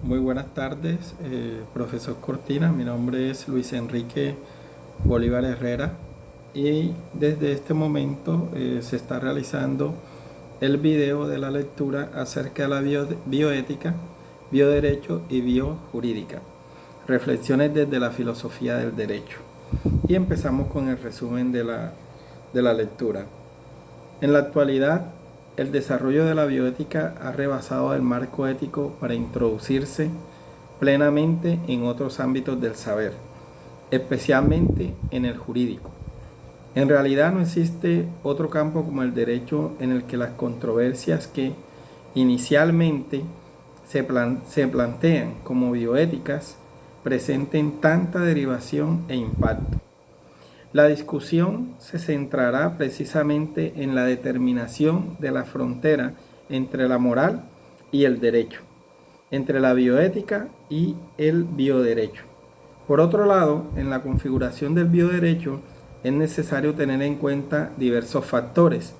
Muy buenas tardes, profesor Cortina. Mi nombre es Luis Enrique Bolívar Herrera y desde este momento se está realizando el video de la lectura acerca de la bioética, bioderecho y biojurídica. Reflexiones desde la filosofía del derecho. Y empezamos con el resumen de la lectura. En la actualidad, el desarrollo de la bioética ha rebasado el marco ético para introducirse plenamente en otros ámbitos del saber, especialmente en el jurídico. En realidad no existe otro campo como el derecho en el que las controversias que inicialmente se plantean como bioéticas presenten tanta derivación e impacto. La discusión se centrará precisamente en la determinación de la frontera entre la moral y el derecho, entre la bioética y el bioderecho. Por otro lado, en la configuración del bioderecho es necesario tener en cuenta diversos factores,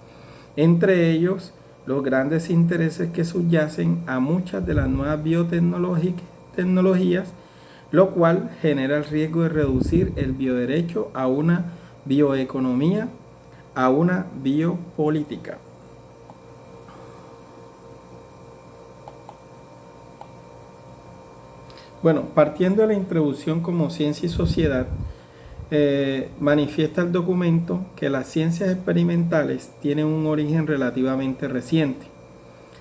entre ellos los grandes intereses que subyacen a muchas de las nuevas biotecnologías, lo cual genera el riesgo de reducir el bioderecho a una bioeconomía, a una biopolítica. Bueno, partiendo de la introducción como ciencia y sociedad, manifiesta el documento que las ciencias experimentales tienen un origen relativamente reciente.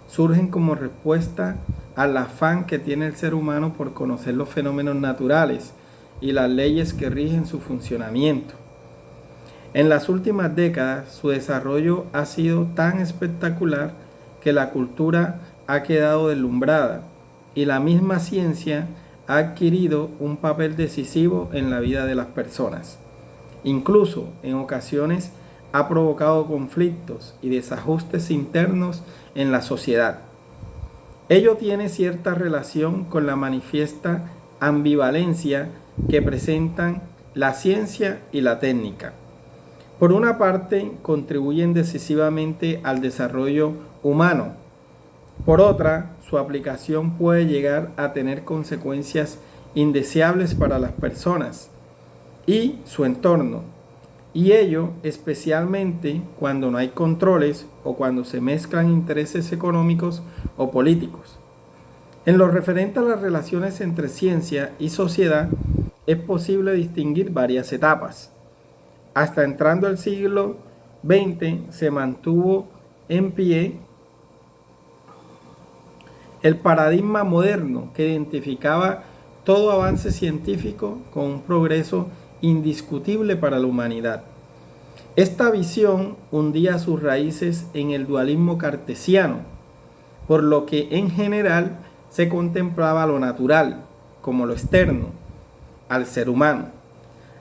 Surgen como respuesta al afán que tiene el ser humano por conocer los fenómenos naturales y las leyes que rigen su funcionamiento. En las últimas décadas, su desarrollo ha sido tan espectacular que la cultura ha quedado deslumbrada y la misma ciencia ha adquirido un papel decisivo en la vida de las personas. Incluso, en ocasiones, ha provocado conflictos y desajustes internos en la sociedad. Ello tiene cierta relación con la manifiesta ambivalencia que presentan la ciencia y la técnica. Por una parte, contribuyen decisivamente al desarrollo humano. Por otra, su aplicación puede llegar a tener consecuencias indeseables para las personas y su entorno, y ello especialmente cuando no hay controles o cuando se mezclan intereses económicos o políticos. En lo referente a las relaciones entre ciencia y sociedad, es posible distinguir varias etapas. Hasta entrando el siglo XX se mantuvo en pie el paradigma moderno que identificaba todo avance científico con un progreso indiscutible para la humanidad. Esta visión hundía sus raíces en el dualismo cartesiano, por lo que en general se contemplaba lo natural como lo externo al ser humano.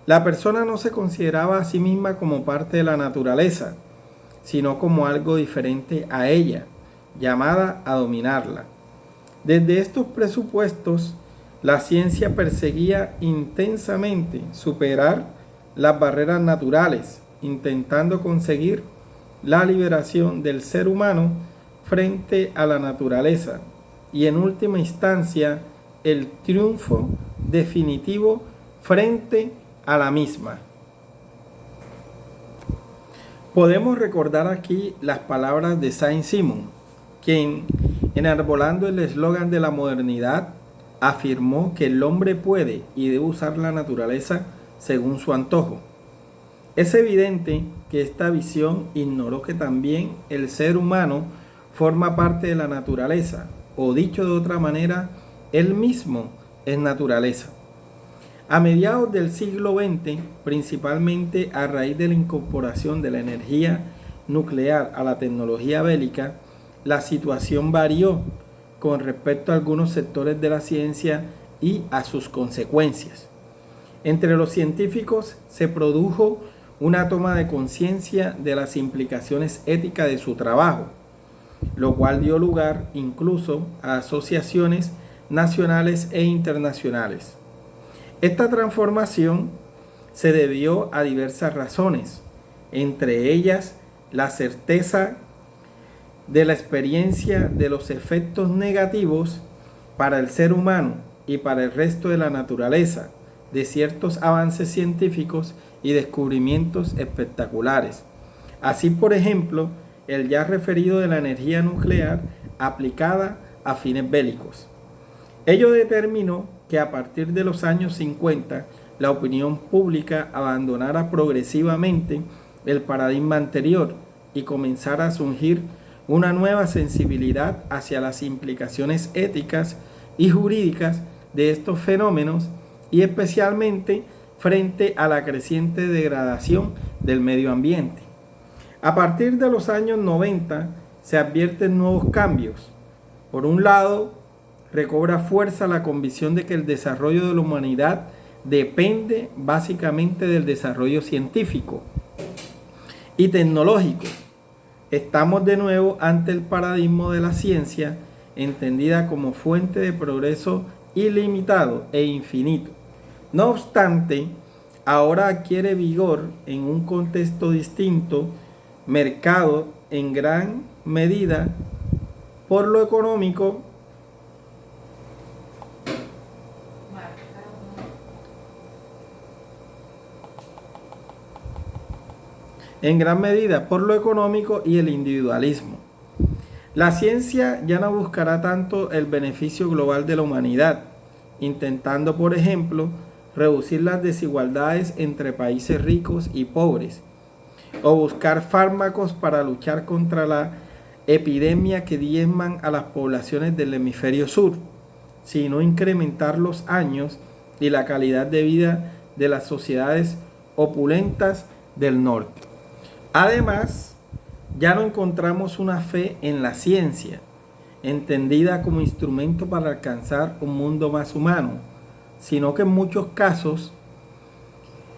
La persona no se consideraba a sí misma como parte de la naturaleza, sino como algo diferente a ella, llamada a dominarla. Desde estos presupuestos, la ciencia perseguía intensamente superar las barreras naturales, intentando conseguir la liberación del ser humano frente a la naturaleza y en última instancia el triunfo definitivo frente a la misma. Podemos recordar aquí las palabras de Saint-Simon, quien, enarbolando el eslogan de la modernidad, afirmó que el hombre puede y debe usar la naturaleza según su antojo. Es evidente que esta visión ignoró que también el ser humano forma parte de la naturaleza, o dicho de otra manera, él mismo es naturaleza. A mediados del siglo XX, principalmente a raíz de la incorporación de la energía nuclear a la tecnología bélica, la situación varió con respecto a algunos sectores de la ciencia y a sus consecuencias. Entre los científicos se produjo una toma de conciencia de las implicaciones éticas de su trabajo, lo cual dio lugar incluso a asociaciones nacionales e internacionales. Esta transformación se debió a diversas razones, entre ellas la certeza de la experiencia de los efectos negativos para el ser humano y para el resto de la naturaleza de ciertos avances científicos y descubrimientos espectaculares. Así, por ejemplo, el ya referido de la energía nuclear aplicada a fines bélicos. Ello determinó que a partir de los años 50 la opinión pública abandonara progresivamente el paradigma anterior y comenzara a surgir una nueva sensibilidad hacia las implicaciones éticas y jurídicas de estos fenómenos y especialmente frente a la creciente degradación del medio ambiente. A partir de los años 90 se advierten nuevos cambios. Por un lado, recobra fuerza la convicción de que el desarrollo de la humanidad depende básicamente del desarrollo científico y tecnológico. Estamos de nuevo ante el paradigma de la ciencia, entendida como fuente de progreso ilimitado e infinito. No obstante, ahora adquiere vigor en un contexto distinto, marcado en gran medida por lo económico y el individualismo. La ciencia ya no buscará tanto el beneficio global de la humanidad, intentando, por ejemplo, reducir las desigualdades entre países ricos y pobres, o buscar fármacos para luchar contra la epidemia que diezman a las poblaciones del hemisferio sur, sino incrementar los años y la calidad de vida de las sociedades opulentas del norte. Además, ya no encontramos una fe en la ciencia, entendida como instrumento para alcanzar un mundo más humano, sino que en muchos casos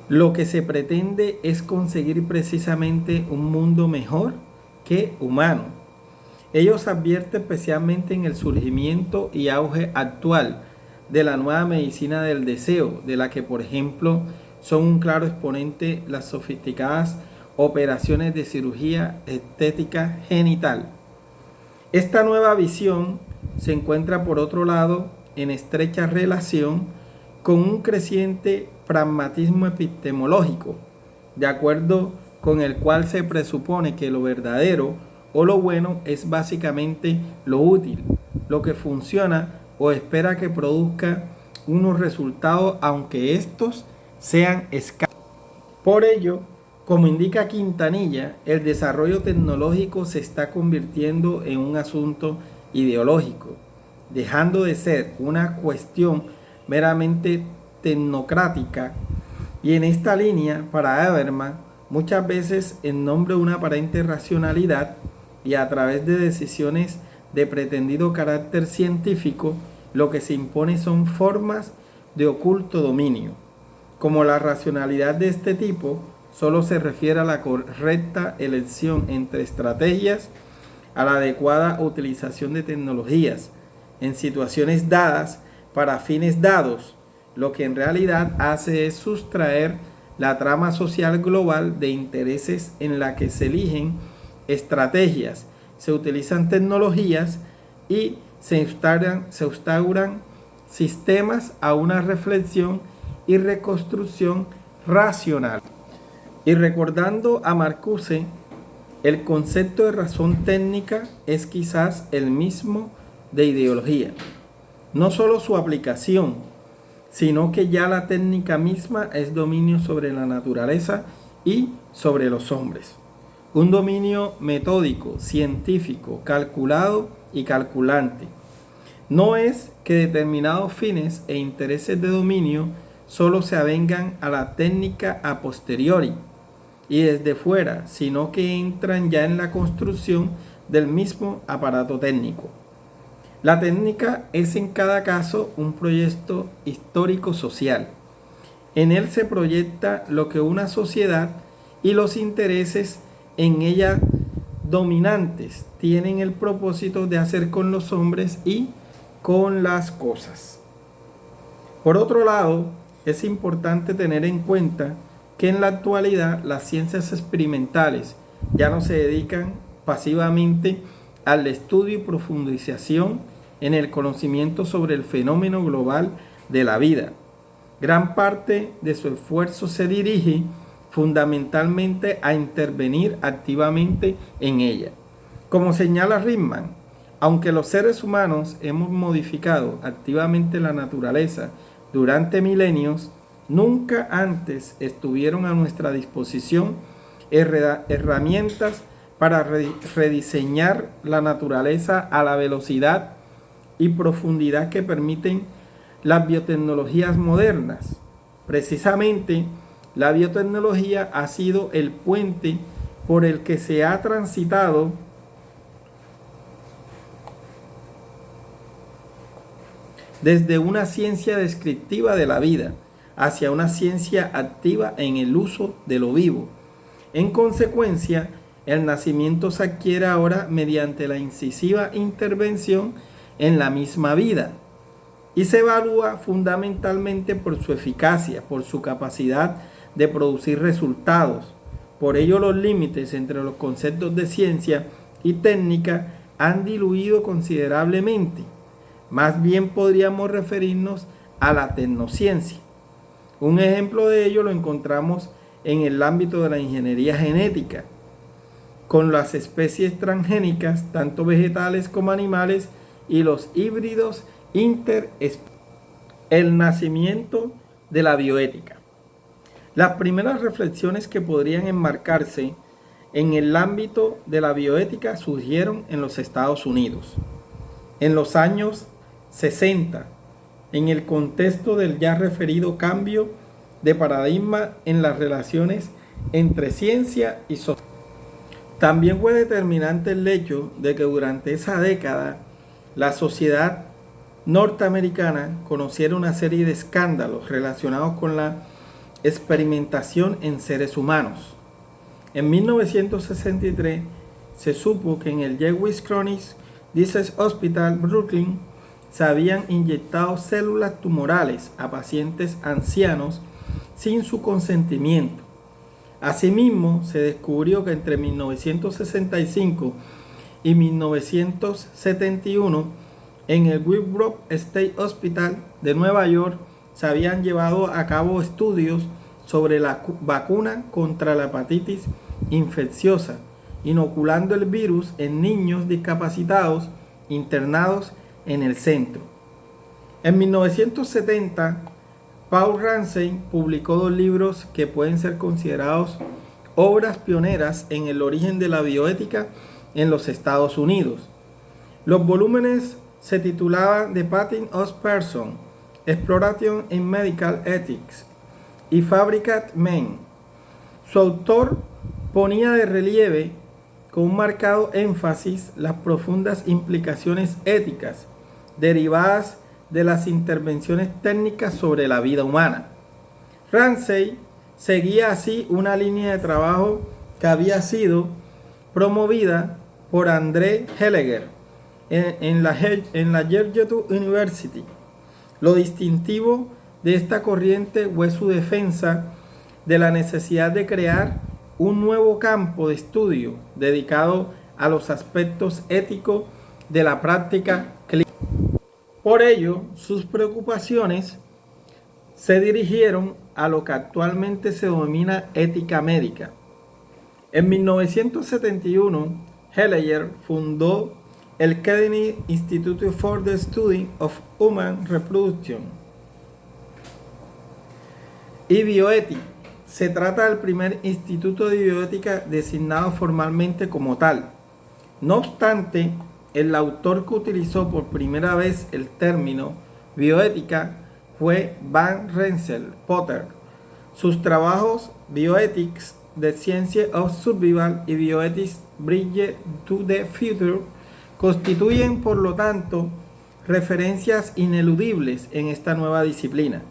lo que se pretende es conseguir precisamente un mundo mejor que humano. Ellos advierten especialmente en el surgimiento y auge actual de la nueva medicina del deseo, de la que, por ejemplo, son un claro exponente las sofisticadas operaciones de cirugía estética genital. Esta nueva visión se encuentra, por otro lado, en estrecha relación con un creciente pragmatismo epistemológico, de acuerdo con el cual se presupone que lo verdadero o lo bueno es básicamente lo útil, lo que funciona o espera que produzca unos resultados aunque estos sean escasos. Por ello, como indica Quintanilla, el desarrollo tecnológico se está convirtiendo en un asunto ideológico, dejando de ser una cuestión meramente tecnocrática, y en esta línea, para Habermas, muchas veces en nombre de una aparente racionalidad y a través de decisiones de pretendido carácter científico, lo que se impone son formas de oculto dominio. Como la racionalidad de este tipo solo se refiere a la correcta elección entre estrategias, a la adecuada utilización de tecnologías en situaciones dadas para fines dados, lo que en realidad hace es sustraer la trama social global de intereses en la que se eligen estrategias, se utilizan tecnologías y se instauran sistemas a una reflexión y reconstrucción racional. Y recordando a Marcuse, el concepto de razón técnica es quizás el mismo de ideología. No solo su aplicación, sino que ya la técnica misma es dominio sobre la naturaleza y sobre los hombres. Un dominio metódico, científico, calculado y calculante. No es que determinados fines e intereses de dominio solo se avengan a la técnica a posteriori y desde fuera, sino que entran ya en la construcción del mismo aparato técnico. La técnica es en cada caso un proyecto histórico-social. En él se proyecta lo que una sociedad y los intereses en ella dominantes tienen el propósito de hacer con los hombres y con las cosas. Por otro lado, es importante tener en cuenta que en la actualidad las ciencias experimentales ya no se dedican pasivamente al estudio y profundización en el conocimiento sobre el fenómeno global de la vida. Gran parte de su esfuerzo se dirige fundamentalmente a intervenir activamente en ella. Como señala Ritman, aunque los seres humanos hemos modificado activamente la naturaleza durante milenios, nunca antes estuvieron a nuestra disposición herramientas para rediseñar la naturaleza a la velocidad y profundidad que permiten las biotecnologías modernas. Precisamente, la biotecnología ha sido el puente por el que se ha transitado desde una ciencia descriptiva de la vida hacia una ciencia activa en el uso de lo vivo. En consecuencia, el nacimiento se adquiere ahora mediante la incisiva intervención en la misma vida y se evalúa fundamentalmente por su eficacia, por su capacidad de producir resultados. Por ello, los límites entre los conceptos de ciencia y técnica han diluido considerablemente. Más bien podríamos referirnos a la tecnociencia. Un ejemplo de ello lo encontramos en el ámbito de la ingeniería genética, con las especies transgénicas, tanto vegetales como animales, y los híbridos interespecies. El nacimiento de la bioética. Las primeras reflexiones que podrían enmarcarse en el ámbito de la bioética surgieron en los Estados Unidos. En los años 60, en el contexto del ya referido cambio de paradigma en las relaciones entre ciencia y sociedad. También fue determinante el hecho de que durante esa década la sociedad norteamericana conociera una serie de escándalos relacionados con la experimentación en seres humanos. En 1963 se supo que en el Jewish Children's Disease Hospital, Brooklyn, se habían inyectado células tumorales a pacientes ancianos sin su consentimiento. Asimismo, se descubrió que entre 1965 y 1971, en el Willowbrook State Hospital de Nueva York, se habían llevado a cabo estudios sobre la vacuna contra la hepatitis infecciosa, inoculando el virus en niños discapacitados internados en el centro. En 1970, Paul Ramsey publicó 2 libros que pueden ser considerados obras pioneras en el origen de la bioética en los Estados Unidos. Los volúmenes se titulaban The Pathing of Person, Exploration in Medical Ethics y Fabricate Men. Su autor ponía de relieve con un marcado énfasis las profundas implicaciones éticas derivadas de las intervenciones técnicas sobre la vida humana. Ramsey seguía así una línea de trabajo que había sido promovida por André Heller en la Georgetown University. Lo distintivo de esta corriente fue su defensa de la necesidad de crear un nuevo campo de estudio dedicado a los aspectos éticos de la práctica clínica. Por ello, sus preocupaciones se dirigieron a lo que actualmente se denomina ética médica. En 1971, Heller fundó el Kennedy Institute for the Study of Human Reproduction y Bioética. Se trata del primer instituto de bioética designado formalmente como tal. No obstante, el autor que utilizó por primera vez el término bioética fue Van Rensselaer Potter. Sus trabajos Bioethics, The Science of Survival y Bioethics Bridge to the Future constituyen, por lo tanto, referencias ineludibles en esta nueva disciplina.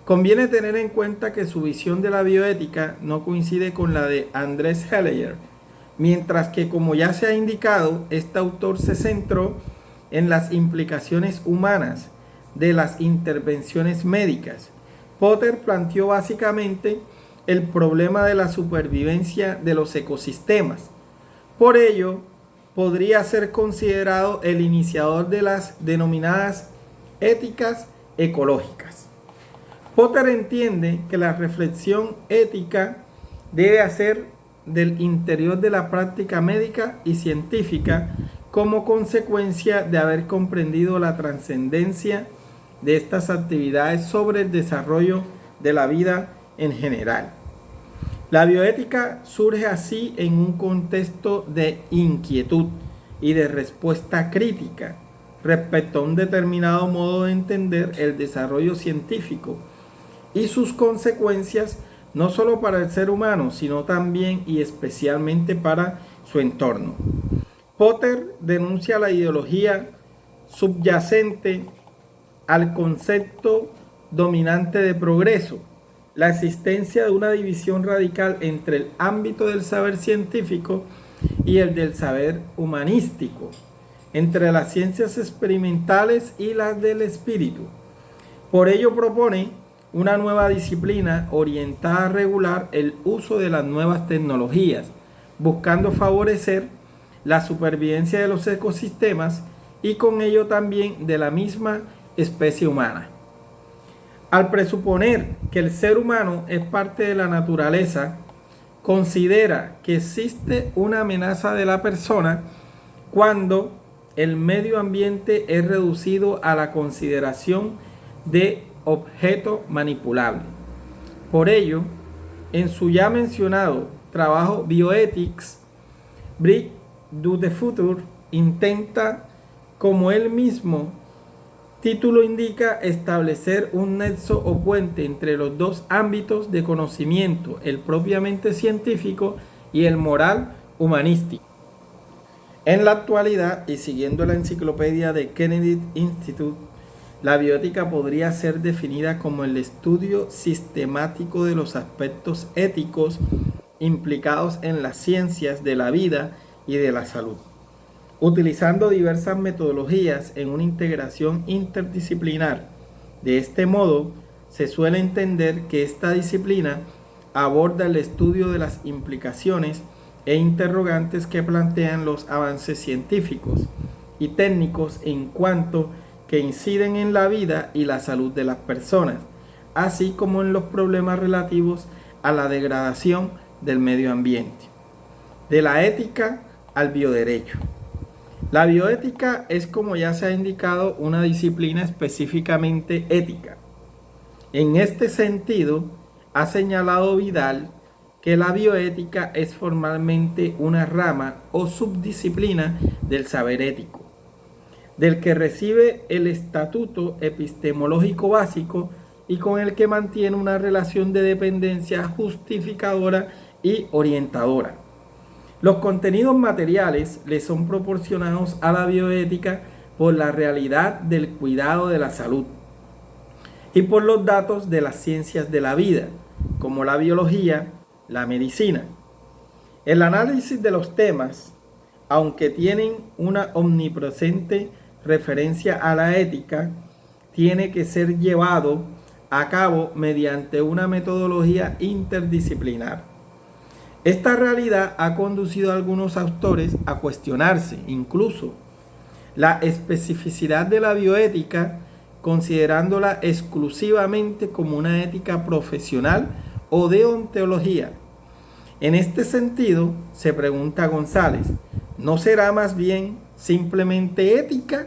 Conviene tener en cuenta que su visión de la bioética no coincide con la de Andrés Heller, mientras que, como ya se ha indicado, este autor se centró en las implicaciones humanas de las intervenciones médicas. Potter planteó básicamente el problema de la supervivencia de los ecosistemas. Por ello, podría ser considerado el iniciador de las denominadas éticas ecológicas. Potter entiende que la reflexión ética debe hacer del interior de la práctica médica y científica como consecuencia de haber comprendido la trascendencia de estas actividades sobre el desarrollo de la vida en general. La bioética surge así en un contexto de inquietud y de respuesta crítica respecto a un determinado modo de entender el desarrollo científico y sus consecuencias no solo para el ser humano, sino también y especialmente para su entorno. Potter denuncia la ideología subyacente al concepto dominante de progreso, la existencia de una división radical entre el ámbito del saber científico y el del saber humanístico, entre las ciencias experimentales y las del espíritu. Por ello propone una nueva disciplina orientada a regular el uso de las nuevas tecnologías, buscando favorecer la supervivencia de los ecosistemas y con ello también de la misma especie humana. Al presuponer que el ser humano es parte de la naturaleza, considera que existe una amenaza de la persona cuando el medio ambiente es reducido a la consideración de objeto manipulable. Por ello, en su ya mencionado trabajo Bioethics, Bridge to the Future intenta, como él mismo título indica, establecer un nexo o puente entre los dos ámbitos de conocimiento, el propiamente científico y el moral humanístico. En la actualidad, y siguiendo la enciclopedia de Kennedy Institute, la bioética podría ser definida como el estudio sistemático de los aspectos éticos implicados en las ciencias de la vida y de la salud, utilizando diversas metodologías en una integración interdisciplinar. De este modo, se suele entender que esta disciplina aborda el estudio de las implicaciones e interrogantes que plantean los avances científicos y técnicos en cuanto que inciden en la vida y la salud de las personas, así como en los problemas relativos a la degradación del medio ambiente. De la ética al bioderecho. La bioética es, como ya se ha indicado, una disciplina específicamente ética. En este sentido, ha señalado Vidal que la bioética es formalmente una rama o subdisciplina del saber ético, del que recibe el estatuto epistemológico básico y con el que mantiene una relación de dependencia justificadora y orientadora. Los contenidos materiales le son proporcionados a la bioética por la realidad del cuidado de la salud y por los datos de las ciencias de la vida, como la biología, la medicina. El análisis de los temas, aunque tienen una omnipresente referencia a la ética, tiene que ser llevado a cabo mediante una metodología interdisciplinar. Esta realidad ha conducido a algunos autores a cuestionarse incluso la especificidad de la bioética, considerándola exclusivamente como una ética profesional o de ontología. En este sentido, se pregunta González, ¿no será más bien simplemente ética?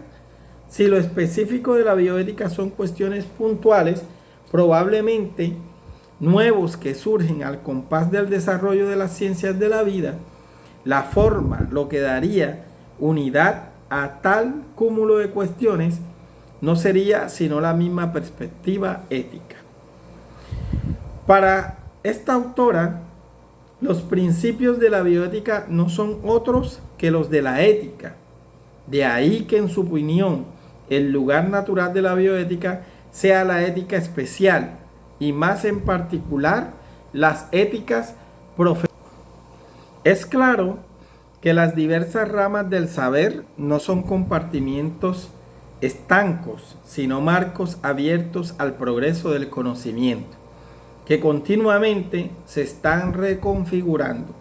Si lo específico de la bioética son cuestiones puntuales, probablemente nuevos que surgen al compás del desarrollo de las ciencias de la vida, la forma, lo que daría unidad a tal cúmulo de cuestiones, no sería sino la misma perspectiva ética. Para esta autora, los principios de la bioética no son otros que los de la ética. De ahí que en su opinión, el lugar natural de la bioética sea la ética especial, y más en particular las éticas profesionales. Es claro que las diversas ramas del saber no son compartimientos estancos, sino marcos abiertos al progreso del conocimiento, que continuamente se están reconfigurando.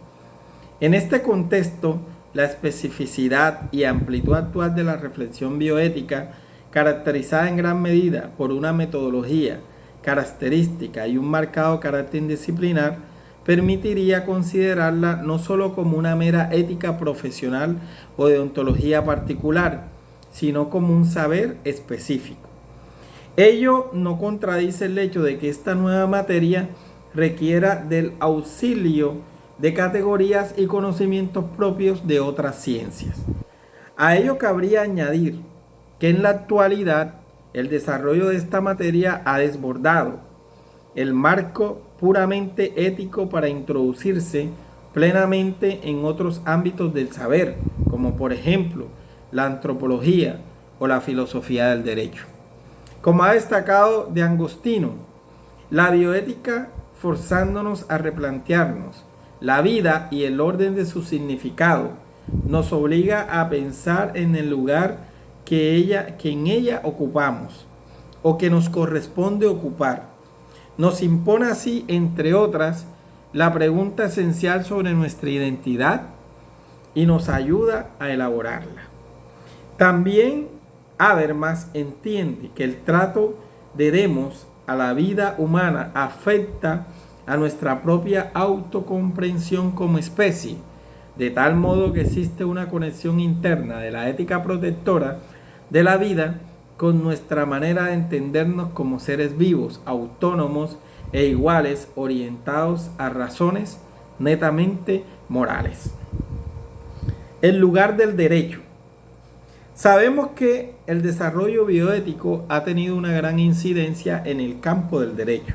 En este contexto, la especificidad y amplitud actual de la reflexión bioética, caracterizada en gran medida por una metodología característica y un marcado carácter disciplinar, permitiría considerarla no sólo como una mera ética profesional o de ontología particular, sino como un saber específico. Ello no contradice el hecho de que esta nueva materia requiera del auxilio de categorías y conocimientos propios de otras ciencias. A ello cabría añadir que en la actualidad el desarrollo de esta materia ha desbordado el marco puramente ético para introducirse plenamente en otros ámbitos del saber, como por ejemplo la antropología o la filosofía del derecho. Como ha destacado de Agostino, la bioética, forzándonos a replantearnos la vida y el orden de su significado, nos obliga a pensar en el lugar que en ella ocupamos o que nos corresponde ocupar. Nos impone así, entre otras, la pregunta esencial sobre nuestra identidad y nos ayuda a elaborarla. También Habermas entiende que el trato de demos a la vida humana afecta a nuestra propia autocomprensión como especie, de tal modo que existe una conexión interna de la ética protectora de la vida con nuestra manera de entendernos como seres vivos, autónomos e iguales, orientados a razones netamente morales. El lugar del derecho. Sabemos que el desarrollo bioético ha tenido una gran incidencia en el campo del derecho.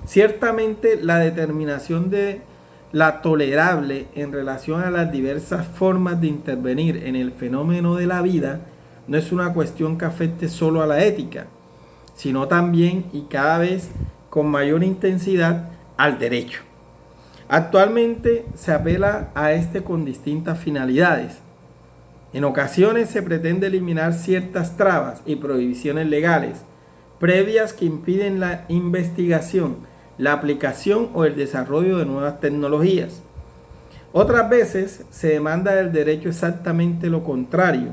Ciertamente, la determinación de la tolerable en relación a las diversas formas de intervenir en el fenómeno de la vida no es una cuestión que afecte solo a la ética, sino también y cada vez con mayor intensidad al derecho. Actualmente se apela a este con distintas finalidades. En ocasiones se pretende eliminar ciertas trabas y prohibiciones legales previas que impiden la investigación, la aplicación o el desarrollo de nuevas tecnologías. Otras veces se demanda del derecho exactamente lo contrario,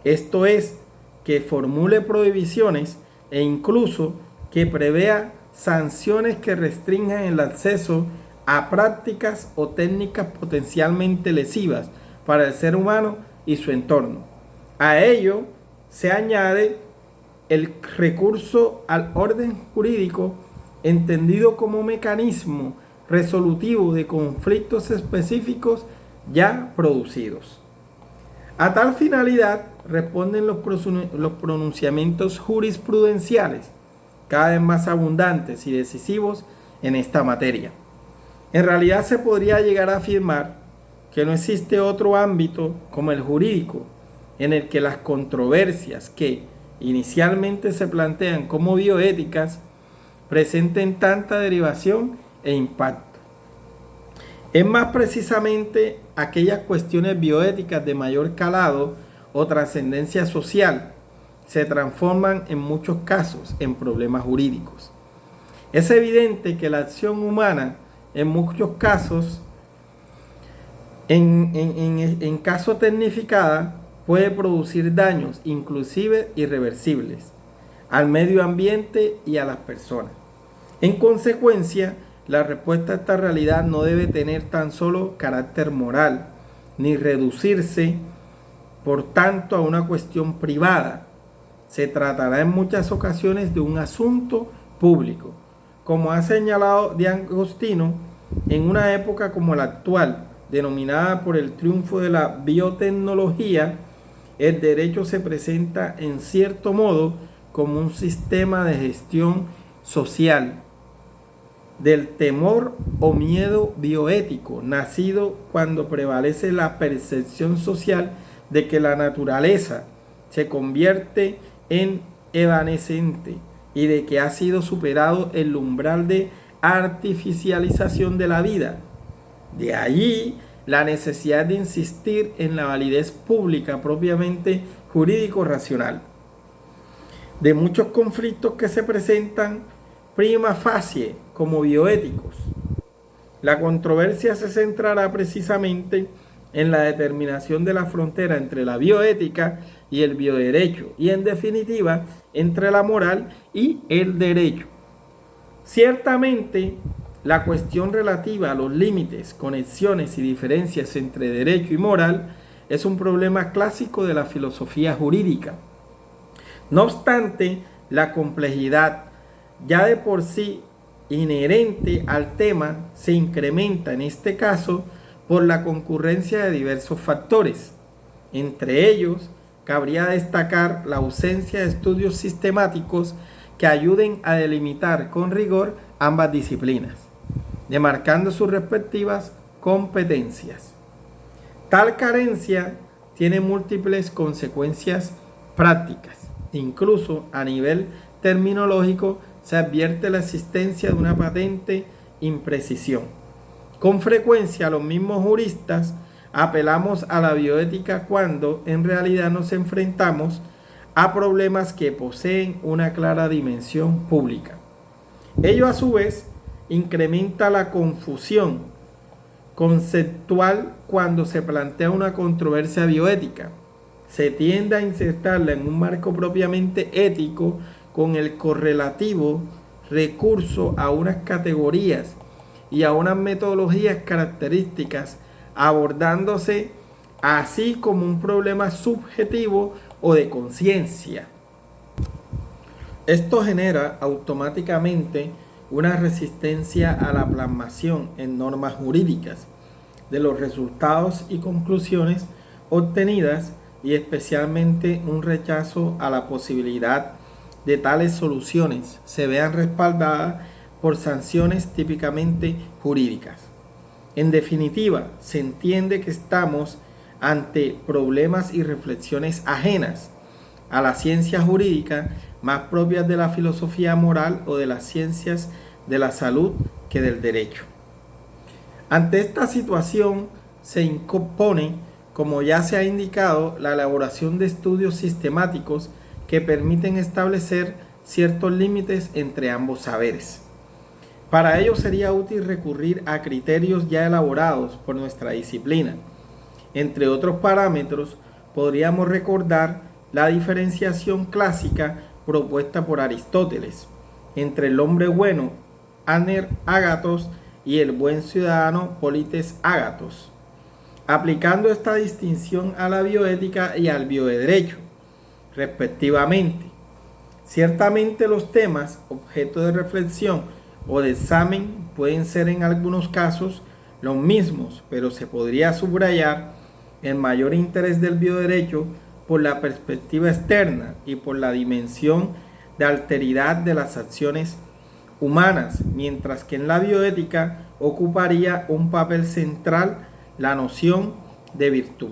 esto es, que formule prohibiciones e incluso que prevea sanciones que restrinjan el acceso a prácticas o técnicas potencialmente lesivas para el ser humano y su entorno. A ello se añade el recurso al orden jurídico entendido como mecanismo resolutivo de conflictos específicos ya producidos. A tal finalidad responden los pronunciamientos jurisprudenciales, cada vez más abundantes y decisivos en esta materia. En realidad se podría llegar a afirmar que no existe otro ámbito como el jurídico en el que las controversias que inicialmente se plantean como bioéticas presenten tanta derivación e impacto. Es más precisamente aquellas cuestiones bioéticas de mayor calado o trascendencia social se transforman en muchos casos en problemas jurídicos. Es evidente que la acción humana en muchos casos en caso tecnificada, puede producir daños, inclusive irreversibles, al medio ambiente y a las personas. En consecuencia, la respuesta a esta realidad no debe tener tan solo carácter moral, ni reducirse, por tanto, a una cuestión privada. Se tratará en muchas ocasiones de un asunto público, como ha señalado de Agostino, en una época como la actual, denominada por el triunfo de la biotecnología, el derecho se presenta en cierto modo como un sistema de gestión social del temor o miedo bioético, nacido cuando prevalece la percepción social de que la naturaleza se convierte en evanescente y de que ha sido superado el umbral de artificialización de la vida. De allí la necesidad de insistir en la validez pública propiamente jurídico-racional de muchos conflictos que se presentan prima facie como bioéticos. La controversia se centrará precisamente en la determinación de la frontera entre la bioética y el bioderecho, y en definitiva, entre la moral y el derecho. Ciertamente, la cuestión relativa a los límites, conexiones y diferencias entre derecho y moral es un problema clásico de la filosofía jurídica. No obstante, la complejidad ya de por sí inherente al tema se incrementa en este caso por la concurrencia de diversos factores. Entre ellos, cabría destacar la ausencia de estudios sistemáticos que ayuden a delimitar con rigor ambas disciplinas, demarcando sus respectivas competencias. Tal carencia tiene múltiples consecuencias prácticas. Incluso a nivel terminológico se advierte la existencia de una patente imprecisión. Con frecuencia los mismos juristas apelamos a la bioética cuando en realidad nos enfrentamos a problemas que poseen una clara dimensión pública. Ello a su vez incrementa la confusión conceptual cuando se plantea una controversia bioética. Se tiende a insertarla en un marco propiamente ético con el correlativo recurso a unas categorías y a unas metodologías características, abordándose así como un problema subjetivo o de conciencia. Esto genera automáticamente una resistencia a la plasmación en normas jurídicas de los resultados y conclusiones obtenidas y especialmente un rechazo a la posibilidad de tales soluciones se vean respaldadas por sanciones típicamente jurídicas. En definitiva, se entiende que estamos ante problemas y reflexiones ajenas a la ciencia jurídica, más propias de la filosofía moral o de las ciencias de la salud que del derecho. Ante esta situación se impone, como ya se ha indicado, la elaboración de estudios sistemáticos que permiten establecer ciertos límites entre ambos saberes. Para ello sería útil recurrir a criterios ya elaborados por nuestra disciplina. Entre otros parámetros, podríamos recordar la diferenciación clásica propuesta por Aristóteles entre el hombre bueno, Aner Ágatos, y el buen ciudadano, Polites Ágatos, aplicando esta distinción a la bioética y al bioderecho, respectivamente. Ciertamente los temas objeto de reflexión o de examen pueden ser en algunos casos los mismos, pero se podría subrayar el mayor interés del bioderecho por la perspectiva externa y por la dimensión de alteridad de las acciones humanas, mientras que en la bioética ocuparía un papel central la noción de virtud.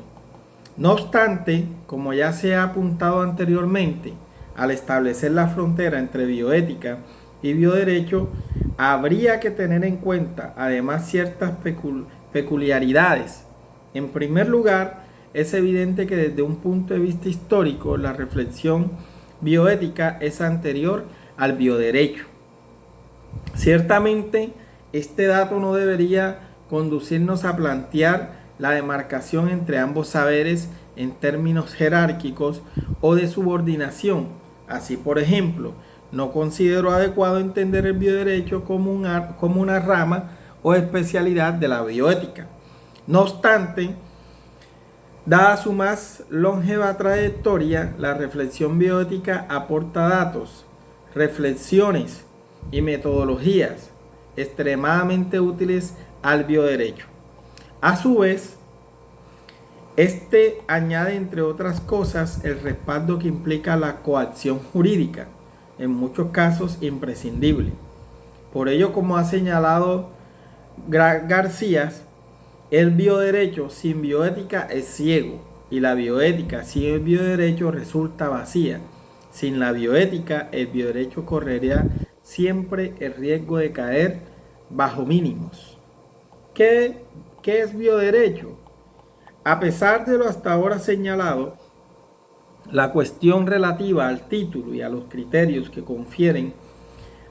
No obstante, como ya se ha apuntado anteriormente, al establecer la frontera entre bioética y bioderecho, habría que tener en cuenta además ciertas peculiaridades. En primer lugar, es evidente que desde un punto de vista histórico, la reflexión bioética es anterior al bioderecho. Ciertamente, este dato no debería conducirnos a plantear la demarcación entre ambos saberes en términos jerárquicos o de subordinación. Así, por ejemplo, no considero adecuado entender el bioderecho como una rama o especialidad de la bioética. No obstante, dada su más longeva trayectoria, la reflexión bioética aporta datos, reflexiones y metodologías extremadamente útiles al bioderecho. A su vez, este añade, entre otras cosas, el respaldo que implica la coacción jurídica, en muchos casos imprescindible. Por ello, como ha señalado García, el bioderecho sin bioética es ciego y la bioética sin el bioderecho resulta vacía. Sin la bioética, el bioderecho correría siempre el riesgo de caer bajo mínimos. ¿Qué es bioderecho? A pesar de lo hasta ahora señalado, la cuestión relativa al título y a los criterios que confieren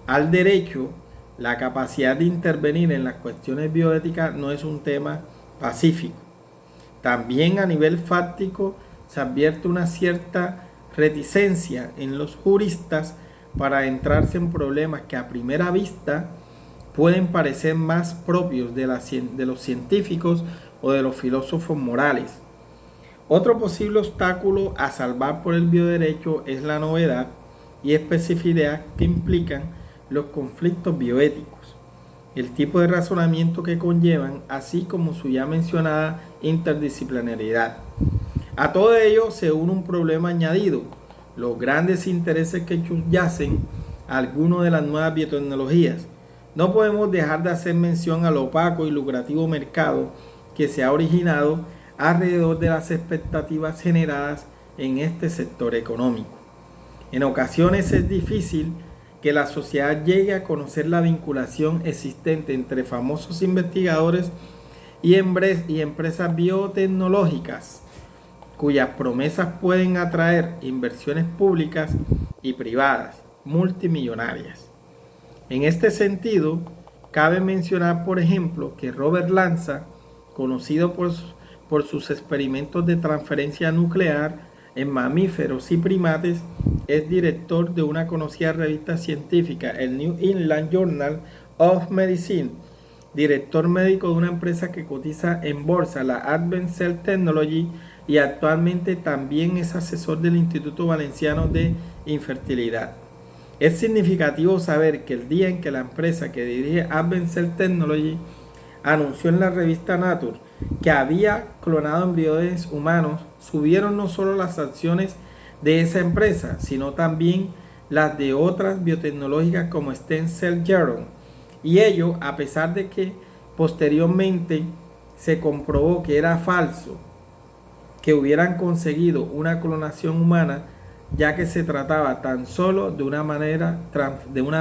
al derecho la capacidad de intervenir en las cuestiones bioéticas no es un tema pacífico. También a nivel fáctico se advierte una cierta reticencia en los juristas para adentrarse en problemas que a primera vista pueden parecer más propios de los científicos o de los filósofos morales. Otro posible obstáculo a salvar por el bioderecho es la novedad y especificidad que implican los conflictos bioéticos, el tipo de razonamiento que conllevan, así como su ya mencionada interdisciplinariedad. A todo ello se une un problema añadido: los grandes intereses que subyacen a algunas de las nuevas biotecnologías. No podemos dejar de hacer mención al opaco y lucrativo mercado que se ha originado alrededor de las expectativas generadas en este sector económico. En ocasiones es difícil que la sociedad llegue a conocer la vinculación existente entre famosos investigadores y empresas biotecnológicas, cuyas promesas pueden atraer inversiones públicas y privadas multimillonarias. En este sentido, cabe mencionar, por ejemplo, que Robert Lanza, conocido por sus experimentos de transferencia nuclear en mamíferos y primates, es director de una conocida revista científica, el New England Journal of Medicine, director médico de una empresa que cotiza en bolsa, la Advanced Cell Technology, y actualmente también es asesor del Instituto Valenciano de Infertilidad. Es significativo saber que el día en que la empresa que dirige Advanced Cell Technology anunció en la revista Nature que había clonado embriones humanos, subieron no solo las acciones de esa empresa, sino también las de otras biotecnológicas como Stem Cell Geron. Y ello a pesar de que posteriormente se comprobó que era falso que hubieran conseguido una clonación humana, ya que se trataba tan solo de una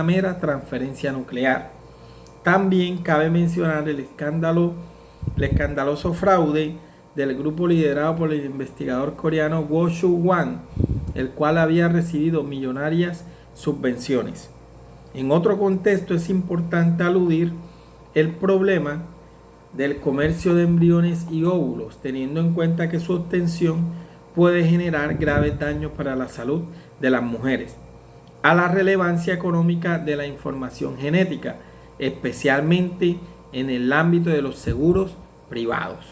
mera transferencia nuclear. También cabe mencionar el escandaloso fraude del grupo liderado por el investigador coreano Woo-Soo Hwang, el cual había recibido millonarias subvenciones. En otro contexto es importante aludir el problema del comercio de embriones y óvulos, teniendo en cuenta que su obtención puede generar graves daños para la salud de las mujeres, a la relevancia económica de la información genética, especialmente en el ámbito de los seguros privados,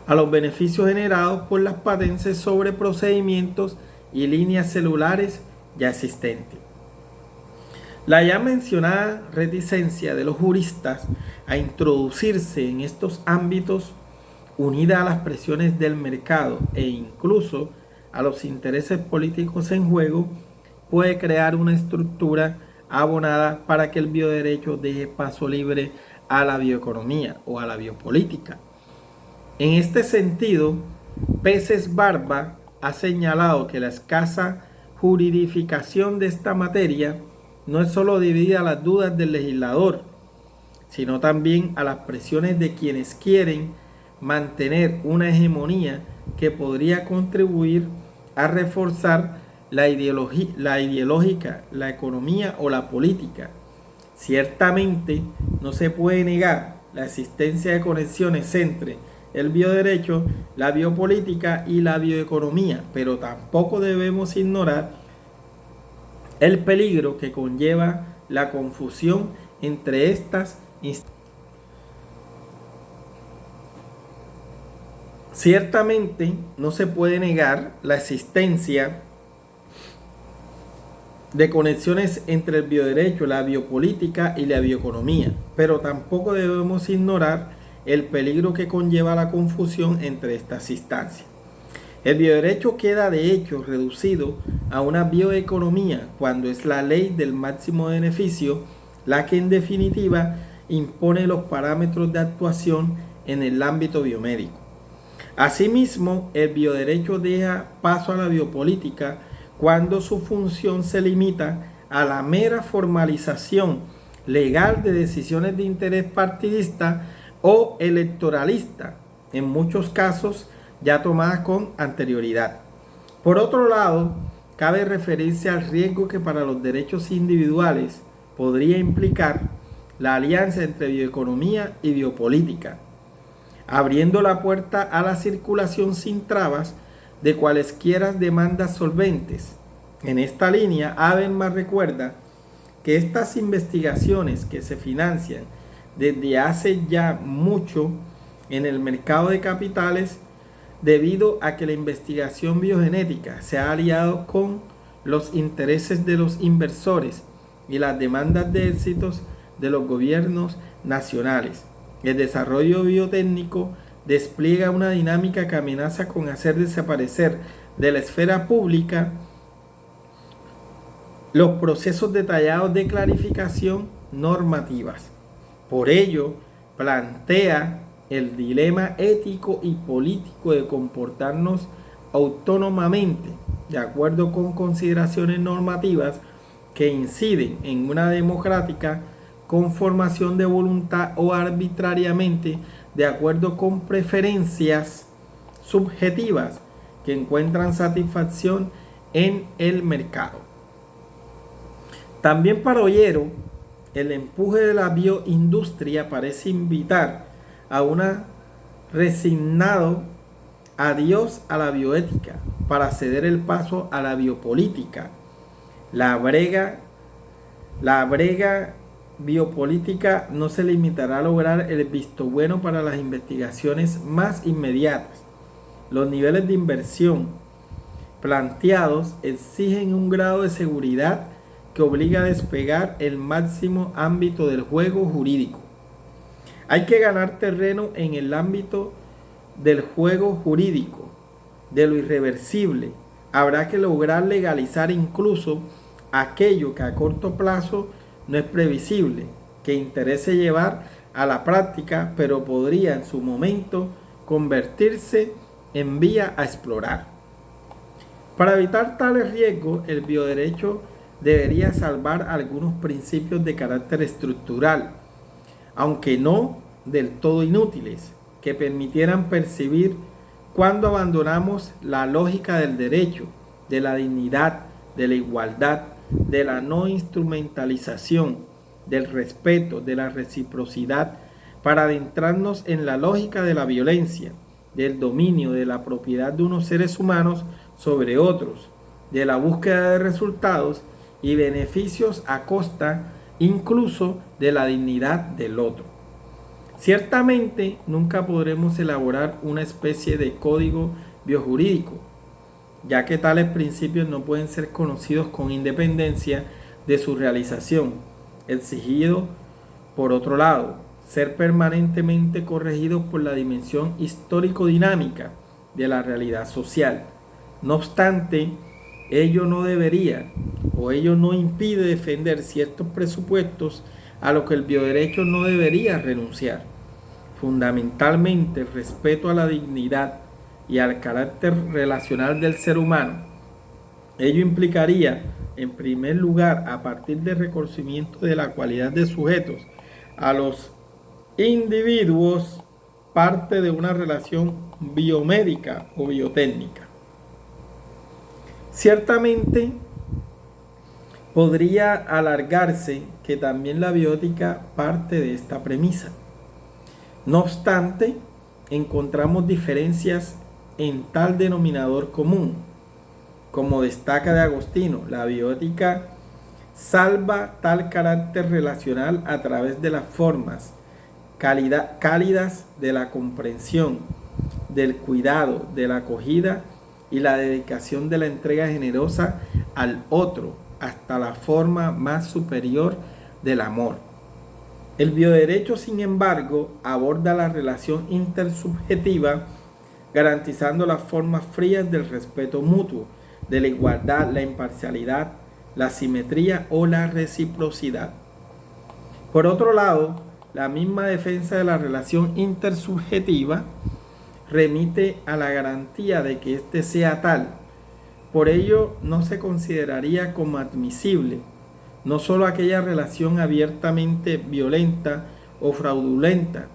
a los beneficios generados por las patentes sobre procedimientos y líneas celulares ya existentes. La ya mencionada reticencia de los juristas a introducirse en estos ámbitos, unida a las presiones del mercado e incluso a los intereses políticos en juego, puede crear una estructura abonada para que el bioderecho deje paso libre a la bioeconomía o a la biopolítica. En este sentido, Peces Barba ha señalado que la escasa juridificación de esta materia no es solo debida a las dudas del legislador, sino también a las presiones de quienes quieren mantener una hegemonía que podría contribuir a reforzar la ideológica, la economía o la política. Ciertamente no se puede negar la existencia de conexiones entre el bioderecho, la biopolítica y la bioeconomía, pero tampoco debemos ignorar el peligro que conlleva la confusión entre estas instituciones. Ciertamente no se puede negar la existencia de conexiones entre el bioderecho, la biopolítica y la bioeconomía, pero tampoco debemos ignorar el peligro que conlleva la confusión entre estas instancias. El bioderecho queda de hecho reducido a una bioeconomía cuando es la ley del máximo beneficio la que en definitiva impone los parámetros de actuación en el ámbito biomédico. Asimismo, el bioderecho deja paso a la biopolítica cuando su función se limita a la mera formalización legal de decisiones de interés partidista o electoralista, en muchos casos ya tomadas con anterioridad. Por otro lado, cabe referirse al riesgo que para los derechos individuales podría implicar la alianza entre bioeconomía y biopolítica. abriendo la puerta a la circulación sin trabas de cualesquiera demandas solventes. En esta línea, Habermas recuerda que estas investigaciones que se financian desde hace ya mucho en el mercado de capitales, debido a que la investigación biogenética se ha aliado con los intereses de los inversores y las demandas de éxitos de los gobiernos nacionales. El desarrollo biotécnico despliega una dinámica que amenaza con hacer desaparecer de la esfera pública los procesos detallados de clarificación normativas. Por ello, plantea el dilema ético y político de comportarnos autónomamente, de acuerdo con consideraciones normativas que inciden en una democrática conformación de voluntad o arbitrariamente de acuerdo con preferencias subjetivas que encuentran satisfacción en el mercado. También para Ollero, el empuje de la bioindustria parece invitar a un resignado adiós a la bioética para ceder el paso a la biopolítica. La brega biopolítica no se limitará a lograr el visto bueno para las investigaciones más inmediatas. Los niveles de inversión planteados exigen un grado de seguridad que obliga a despegar el máximo ámbito del juego jurídico. Hay que ganar terreno en el ámbito del juego jurídico, de lo irreversible. Habrá que lograr legalizar incluso aquello que a corto plazo no es previsible, que interese llevar a la práctica, pero podría en su momento convertirse en vía a explorar. Para evitar tales riesgos, el bioderecho debería salvar algunos principios de carácter estructural, aunque no del todo inútiles, que permitieran percibir cuando abandonamos la lógica del derecho, de la dignidad, de la igualdad, de la no instrumentalización, del respeto, de la reciprocidad, para adentrarnos en la lógica de la violencia, del dominio de la propiedad de unos seres humanos sobre otros, de la búsqueda de resultados y beneficios a costa incluso de la dignidad del otro. Ciertamente nunca podremos elaborar una especie de código biojurídico, ya que tales principios no pueden ser conocidos con independencia de su realización, exigido por otro lado, ser permanentemente corregidos por la dimensión histórico-dinámica de la realidad social. No obstante, ello no impide defender ciertos presupuestos a los que el bioderecho no debería renunciar. Fundamentalmente, el respeto a la dignidad y al carácter relacional del ser humano. Ello implicaría, en primer lugar, a partir del reconocimiento de la cualidad de sujetos a los individuos, parte de una relación biomédica o biotécnica. Ciertamente, podría alargarse que también la bioética parte de esta premisa. No obstante, encontramos diferencias en tal denominador común. Como destaca de Agostino, la bioética salva tal carácter relacional a través de las formas cálidas de la comprensión, del cuidado, de la acogida y la dedicación de la entrega generosa al otro, hasta la forma más superior del amor. El bioderecho, sin embargo, aborda la relación intersubjetiva, garantizando las formas frías del respeto mutuo, de la igualdad, la imparcialidad, la simetría o la reciprocidad. Por otro lado, la misma defensa de la relación intersubjetiva remite a la garantía de que éste sea tal. Por ello, no se consideraría como admisible no solo aquella relación abiertamente violenta o fraudulenta,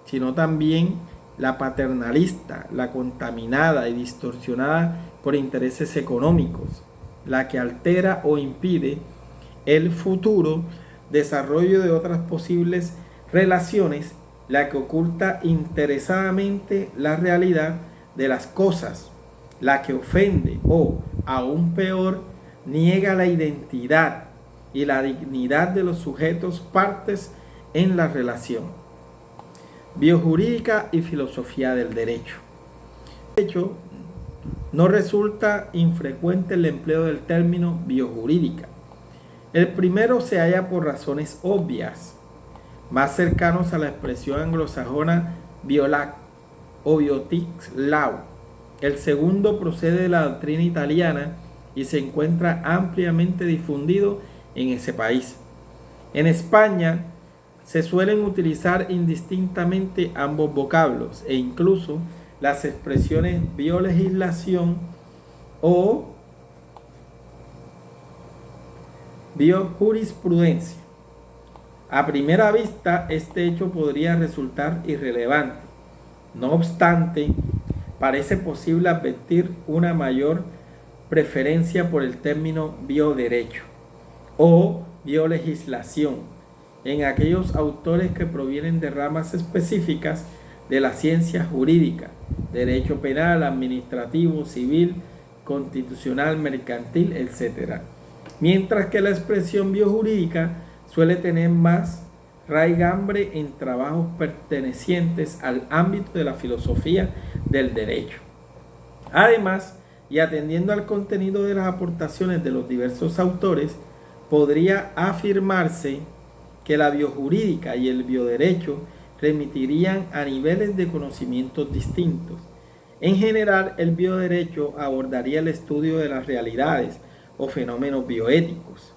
sino también la paternalista, la contaminada y distorsionada por intereses económicos, la que altera o impide el futuro desarrollo de otras posibles relaciones la que oculta interesadamente la realidad de las cosas, la que ofende o, aún peor, niega la identidad y la dignidad de los sujetos partes en la relación. Biojurídica y filosofía del derecho. De hecho, no resulta infrecuente el empleo del término biojurídica. El primero se halla por razones obvias, más cercanos a la expresión anglosajona biolac o biotics law. El segundo procede de la doctrina italiana y se encuentra ampliamente difundido en ese país. En España se suelen utilizar indistintamente ambos vocablos e incluso las expresiones biolegislación o biojurisprudencia. A primera vista, este hecho podría resultar irrelevante. No obstante, parece posible advertir una mayor preferencia por el término bioderecho o biolegislación en aquellos autores que provienen de ramas específicas de la ciencia jurídica, derecho penal, administrativo, civil, constitucional, mercantil, etc. Mientras que la expresión biojurídica suele tener más raigambre en trabajos pertenecientes al ámbito de la filosofía del derecho. Además, y atendiendo al contenido de las aportaciones de los diversos autores, podría afirmarse que la biojurídica y el bioderecho remitirían a niveles de conocimientos distintos. En general, el bioderecho abordaría el estudio de las realidades o fenómenos bioéticos.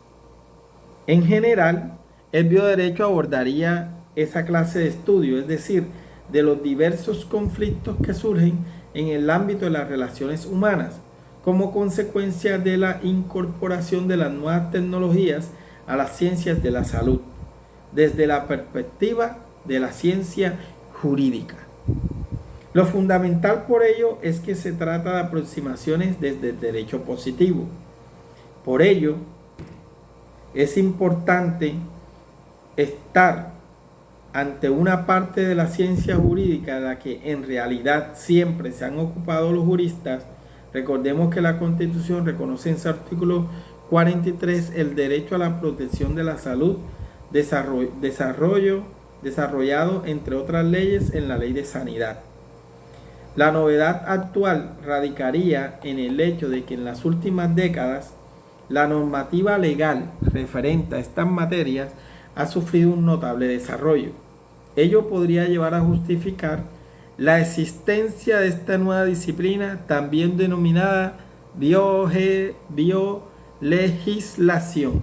En general, el bioderecho abordaría esa clase de estudio, es decir, de los diversos conflictos que surgen en el ámbito de las relaciones humanas, como consecuencia de la incorporación de las nuevas tecnologías a las ciencias de la salud, desde la perspectiva de la ciencia jurídica. Lo fundamental por ello es que se trata de aproximaciones desde el derecho positivo. Por ello, es importante estar ante una parte de la ciencia jurídica de la que en realidad siempre se han ocupado los juristas. Recordemos que la Constitución reconoce en su artículo 43 el derecho a la protección de la salud, desarrollado entre otras leyes en la Ley de Sanidad. La novedad actual radicaría en el hecho de que en las últimas décadas la normativa legal referente a estas materias ha sufrido un notable desarrollo. Ello podría llevar a justificar la existencia de esta nueva disciplina, también denominada biolegislación.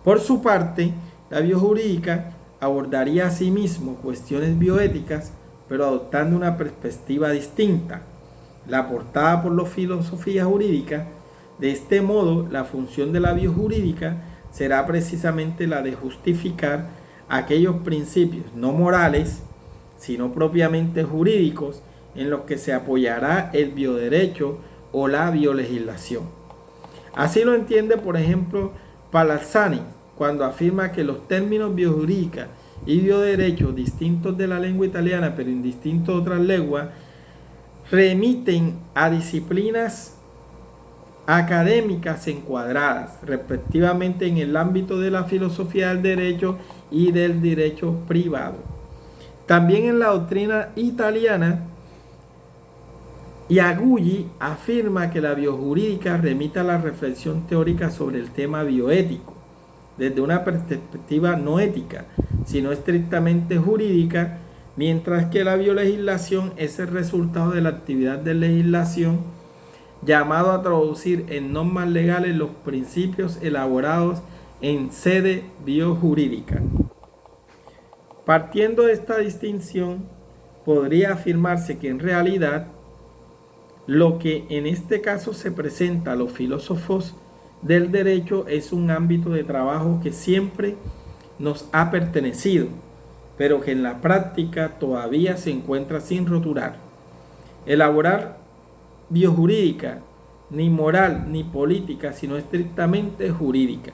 Por su parte, la biojurídica abordaría asimismo cuestiones bioéticas, pero adoptando una perspectiva distinta, la aportada por la filosofía jurídica. De este modo, la función de la biojurídica será precisamente la de justificar aquellos principios no morales, sino propiamente jurídicos, en los que se apoyará el bioderecho o la biolegislación. Así lo entiende, por ejemplo, Palazzani, cuando afirma que los términos biojurídica y bioderecho, distintos de la lengua italiana, pero indistintos de otras lenguas, remiten a disciplinas académicas encuadradas, respectivamente, en el ámbito de la filosofía del derecho y del derecho privado. También en la doctrina italiana, Iagulli afirma que la biojurídica remite a la reflexión teórica sobre el tema bioético, desde una perspectiva no ética, sino estrictamente jurídica, mientras que la biolegislación es el resultado de la actividad de legislación, llamado a traducir en normas legales los principios elaborados en sede biojurídica. Partiendo de esta distinción, podría afirmarse que en realidad lo que en este caso se presenta a los filósofos del derecho es un ámbito de trabajo que siempre nos ha pertenecido, pero que en la práctica todavía se encuentra sin roturar. Elaborar biojurídica, ni moral ni política, sino estrictamente jurídica.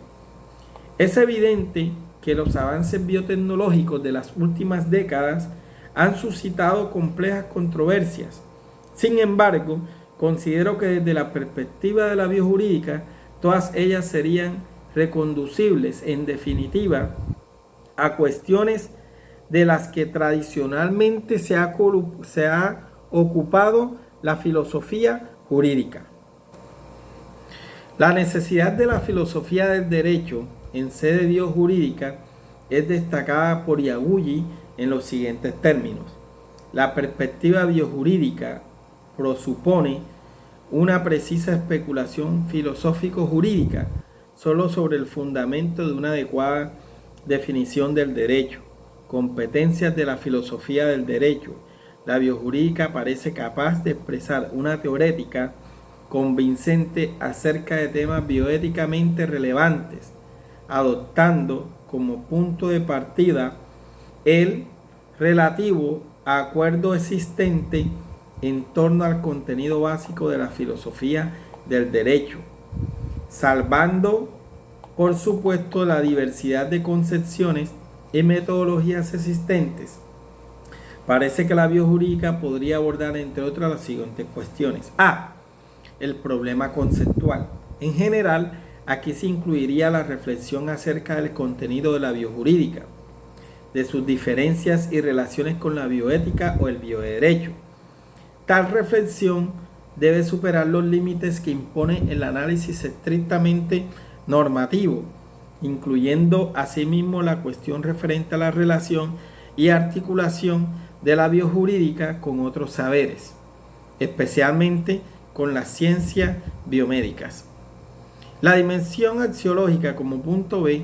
Es evidente que los avances biotecnológicos de las últimas décadas han suscitado complejas controversias. Sin embargo, considero que desde la perspectiva de la biojurídica, todas ellas serían reconducibles, en definitiva, a cuestiones de las que tradicionalmente se ha ocupado la filosofía jurídica. La necesidad de la filosofía del derecho en sede biojurídica es destacada por Yagüi en los siguientes términos. La perspectiva biojurídica presupone una precisa especulación filosófico-jurídica solo sobre el fundamento de una adecuada definición del derecho, competencias de la filosofía del derecho. La biojurídica parece capaz de expresar una teorética convincente acerca de temas bioéticamente relevantes, adoptando como punto de partida el relativo a acuerdo existente en torno al contenido básico de la filosofía del derecho, salvando por supuesto la diversidad de concepciones y metodologías existentes. Parece que la biojurídica podría abordar entre otras las siguientes cuestiones. A. El problema conceptual. En general, aquí se incluiría la reflexión acerca del contenido de la biojurídica, de sus diferencias y relaciones con la bioética o el bioderecho. Tal reflexión debe superar los límites que impone el análisis estrictamente normativo, incluyendo asimismo la cuestión referente a la relación y articulación de la biojurídica con otros saberes, especialmente con las ciencias biomédicas. La dimensión axiológica como punto B.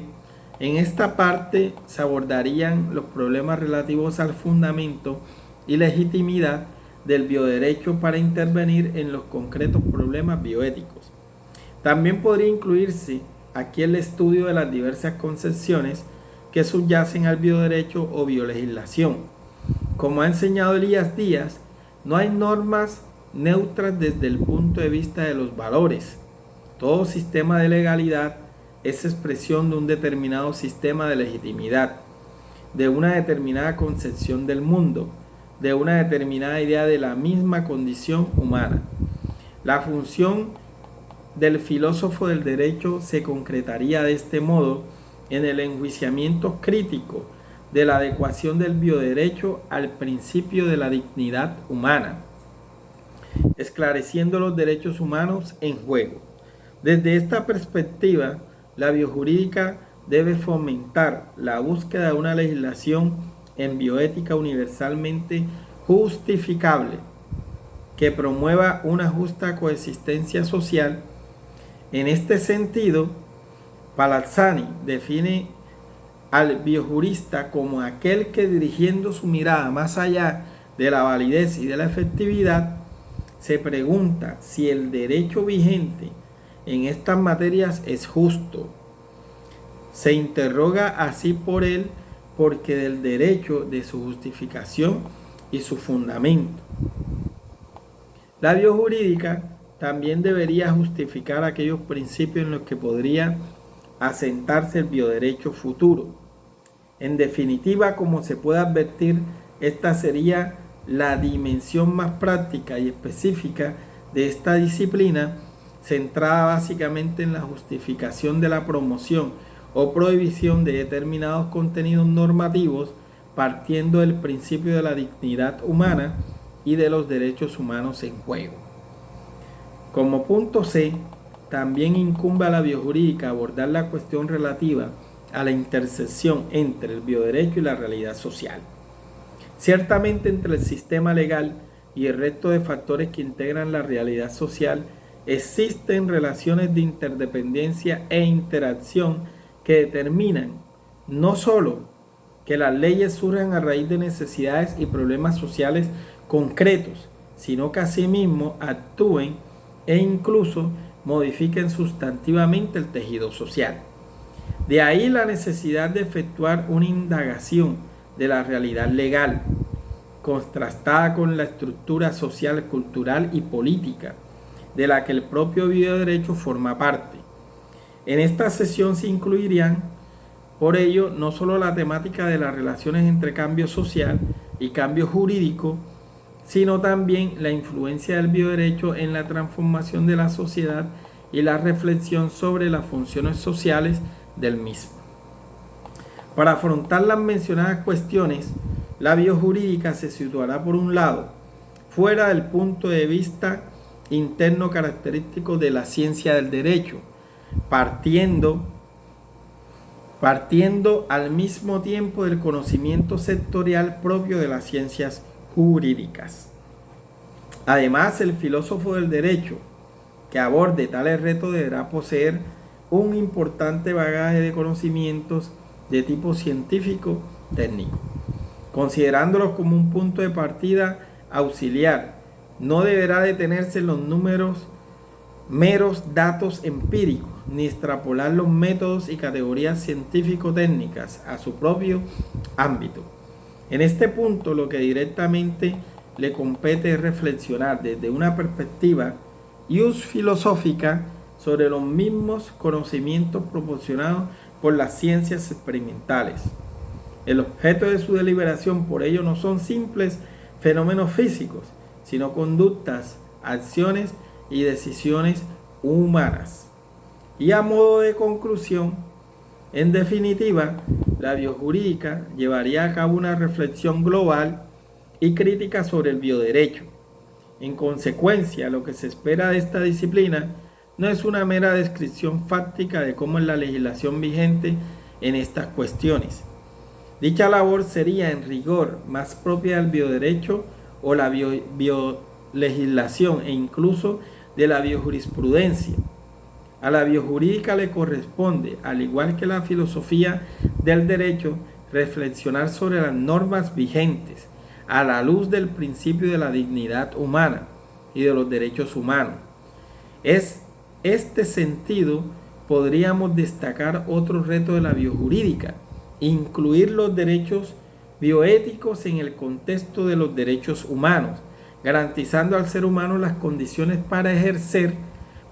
En esta parte se abordarían los problemas relativos al fundamento y legitimidad del bioderecho para intervenir en los concretos problemas bioéticos. También podría incluirse aquí el estudio de las diversas concepciones que subyacen al bioderecho o biolegislación. Como ha enseñado Elías Díaz, no hay normas neutras desde el punto de vista de los valores. Todo sistema de legalidad es expresión de un determinado sistema de legitimidad, de una determinada concepción del mundo, de una determinada idea de la misma condición humana. La función del filósofo del derecho se concretaría de este modo en el enjuiciamiento crítico de la adecuación del bioderecho al principio de la dignidad humana, esclareciendo los derechos humanos en juego. Desde esta perspectiva, la biojurídica debe fomentar la búsqueda de una legislación en bioética universalmente justificable, que promueva una justa coexistencia social. En este sentido, Palazzani define al biojurista como aquel que, dirigiendo su mirada más allá de la validez y de la efectividad, se pregunta si el derecho vigente en estas materias es justo. Se interroga así por él porque del derecho, de su justificación y su fundamento. La biojurídica también debería justificar aquellos principios en los que podría asentarse el bioderecho futuro. En definitiva, como se puede advertir, esta sería la dimensión más práctica y específica de esta disciplina, centrada básicamente en la justificación de la promoción o prohibición de determinados contenidos normativos, partiendo del principio de la dignidad humana y de los derechos humanos en juego. Como punto C, también incumbe a la biojurídica abordar la cuestión relativa a la intersección entre el bioderecho y la realidad social. Ciertamente, entre el sistema legal y el resto de factores que integran la realidad social existen relaciones de interdependencia e interacción que determinan no sólo que las leyes surjan a raíz de necesidades y problemas sociales concretos, sino que asimismo actúen e incluso modifiquen sustantivamente el tejido social. De ahí la necesidad de efectuar una indagación de la realidad legal, contrastada con la estructura social, cultural y política, de la que el propio bioderecho forma parte. En esta sesión se incluirían, Por ello, no solo la temática de las relaciones entre cambio social y cambio jurídico, sino también la influencia del bioderecho en la transformación de la sociedad y la reflexión sobre las funciones sociales del mismo. Para afrontar las mencionadas cuestiones, la biojurídica se situará por un lado fuera del punto de vista interno característico de la ciencia del derecho, partiendo al mismo tiempo del conocimiento sectorial propio de las ciencias jurídicas. Además, el filósofo del derecho que aborde tales retos deberá poseer un importante bagaje de conocimientos de tipo científico técnico, considerándolos como un punto de partida auxiliar. No deberá detenerse en los meros datos empíricos, ni extrapolar los métodos y categorías científico-técnicas a su propio ámbito. En este punto, lo que directamente le compete es reflexionar desde una perspectiva filosófica sobre los mismos conocimientos proporcionados por las ciencias experimentales. El objeto de su deliberación, por ello, no son simples fenómenos físicos, sino conductas, acciones y decisiones humanas. Y a modo de conclusión, en definitiva, la biojurídica llevaría a cabo una reflexión global y crítica sobre el bioderecho. En consecuencia, lo que se espera de esta disciplina no es una mera descripción fáctica de cómo es la legislación vigente en estas cuestiones. Dicha labor sería en rigor más propia del bioderecho o la biolegislación e incluso de la biojurisprudencia. A la biojurídica le corresponde, al igual que la filosofía del derecho, reflexionar sobre las normas vigentes a la luz del principio de la dignidad humana y de los derechos humanos. Es este sentido podríamos destacar otro reto de la biojurídica, incluir los derechos bioéticos en el contexto de los derechos humanos, garantizando al ser humano las condiciones para ejercer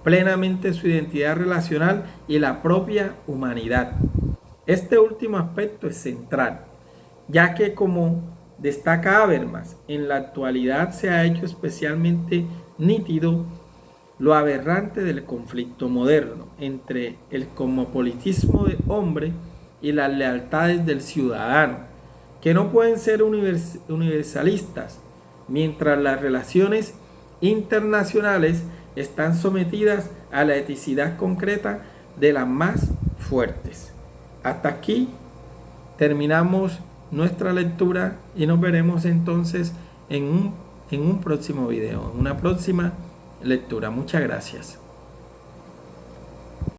plenamente su identidad relacional y la propia humanidad. Este último aspecto es central, ya que, como destaca Habermas, en la actualidad se ha hecho especialmente nítido lo aberrante del conflicto moderno entre el cosmopolitismo del hombre y las lealtades del ciudadano, que no pueden ser universalistas, mientras las relaciones internacionales están sometidas a la eticidad concreta de las más fuertes. Hasta aquí terminamos nuestra lectura y nos veremos entonces en un próximo video, en una próxima lectura. Muchas gracias.